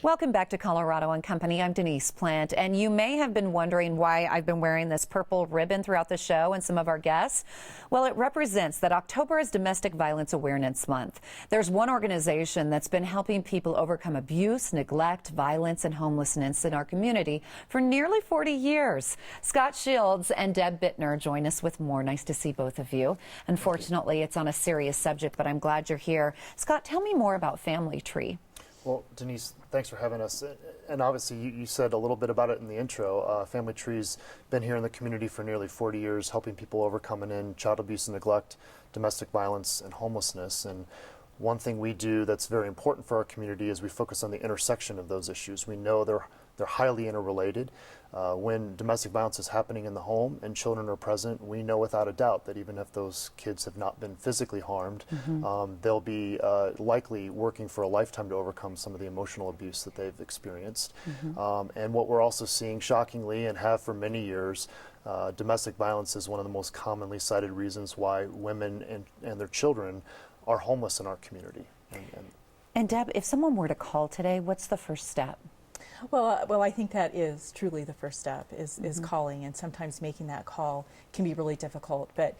Welcome back to Colorado and Company. I'm Denise Plant, and you may have been wondering why I've been wearing this purple ribbon throughout the show and some of our guests. Well, it represents that October is Domestic Violence Awareness Month. There's one organization that's been helping people overcome abuse, neglect, violence, and homelessness in our community for nearly 40 years. Scott Shields and Deb Bittner join us with more. Nice to see both of you. Unfortunately, it's on a serious subject, but I'm glad you're here. Scott, tell me more about Family Tree. Well, Denise, thanks for having us. And obviously, you said a little bit about it in the intro. Family Tree's been here in the community for nearly 40 years, helping people overcome and end child abuse and neglect, domestic violence, and homelessness. And one thing we do that's very important for our community is we focus on the intersection of those issues. We know they're highly interrelated. When domestic violence is happening in the home and children are present, we know without a doubt that even if those kids have not been physically harmed, they'll be likely working for a lifetime to overcome some of the emotional abuse that they've experienced. And what we're also seeing, shockingly, and have for many years, domestic violence is one of the most commonly cited reasons why women and their children are homeless in our community. And Deb, if someone were to call today, what's the first step? Well, I think that is truly the first step, is calling, and sometimes making that call can be really difficult. But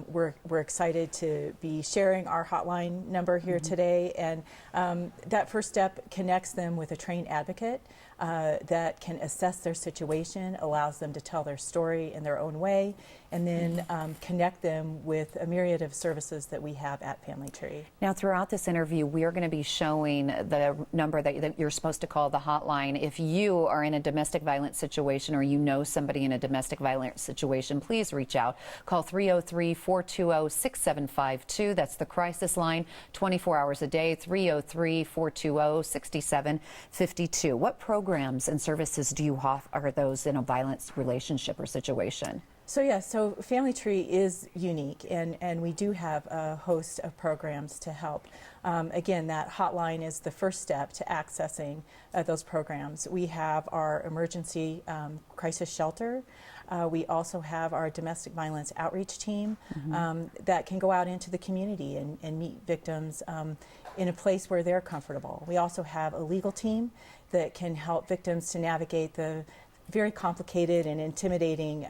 we're excited to be sharing our hotline number here today, and that first step connects them with a trained advocate that can assess their situation, allows them to tell their story in their own way, and then connect them with a myriad of services that we have at Family Tree. Now, throughout this interview, we are going to be showing the number that you're supposed to call, the hotline. If you are in a domestic violence situation or you know somebody in a domestic violence situation, please reach out. Call 303-420-6752. That's the crisis line, 24 hours a day, 303-420-6752. What programs and services do you offer those in a violence relationship or situation? So Family Tree is unique, and we do have a host of programs to help. Again, that hotline is the first step to accessing those programs. We have our emergency crisis shelter. We also have our domestic violence outreach team that can go out into the community and meet victims in a place where they're comfortable. We also have a legal team that can help victims to navigate the very complicated and intimidating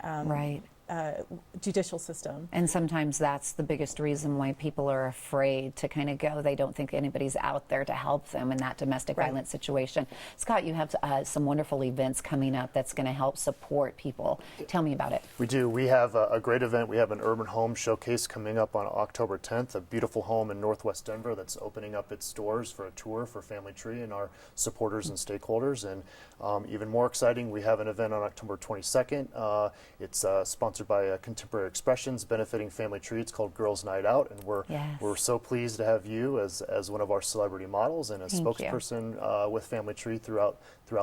judicial system. And sometimes that's the biggest reason why people are afraid to kind of go. They don't think anybody's out there to help them in that domestic violence situation. Scott, you have some wonderful events coming up that's going to help support people. Tell me about it. We do. We have a great event. We have an urban home showcase coming up on October 10th, a beautiful home in Northwest Denver that's opening up its doors for a tour for Family Tree and our supporters and stakeholders. And even more exciting, we have an event on October 22nd. It's sponsored by Contemporary Expressions, benefiting Family Tree. It's called Girls Night Out, and we're so pleased to have you as one of our celebrity models and a spokesperson with Family Tree throughout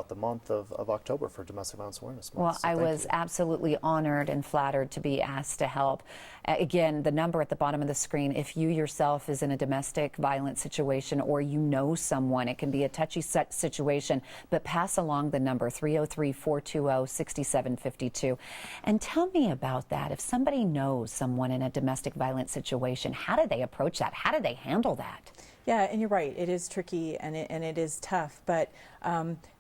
the month of October for Domestic Violence Awareness Month. Well, So I was absolutely honored and flattered to be asked to help. Again, the number at the bottom of the screen, if you yourself is in a domestic violence situation or you know someone, it can be a touchy situation, but pass along the number 303-420-6752. And tell me about that. If somebody knows someone in a domestic violence situation, how do they approach that? How do they handle that? Yeah, and you're right. It is tricky and it is tough, but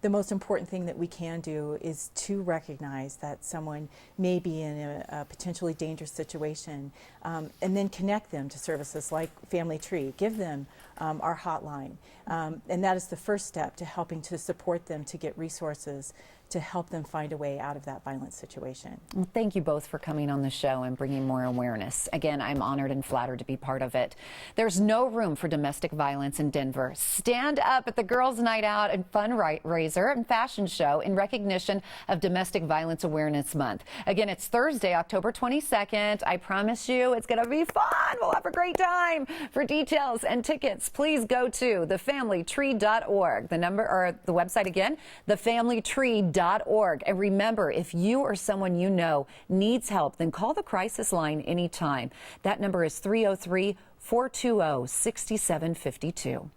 the most important thing that we can do is to recognize that someone may be in a potentially dangerous situation, and then connect them to services like Family Tree. Give them our hotline, and that is the first step to helping to support them to get resources to help them find a way out of that violent situation. Well, thank you both for coming on the show and bringing more awareness. Again, I'm honored and flattered to be part of it. There's no room for domestic violence in Denver. Stand up at the Girls' Night Out and fundraiser and fashion show in recognition of Domestic Violence Awareness Month. Again, it's Thursday, October 22nd. I promise you it's going to be fun. We'll have a great time. For details and tickets, please go to thefamilytree.org. The number or the website again, thefamilytree.org. And remember, if you or someone you know needs help, then call the crisis line anytime. That number is 303-420-6752.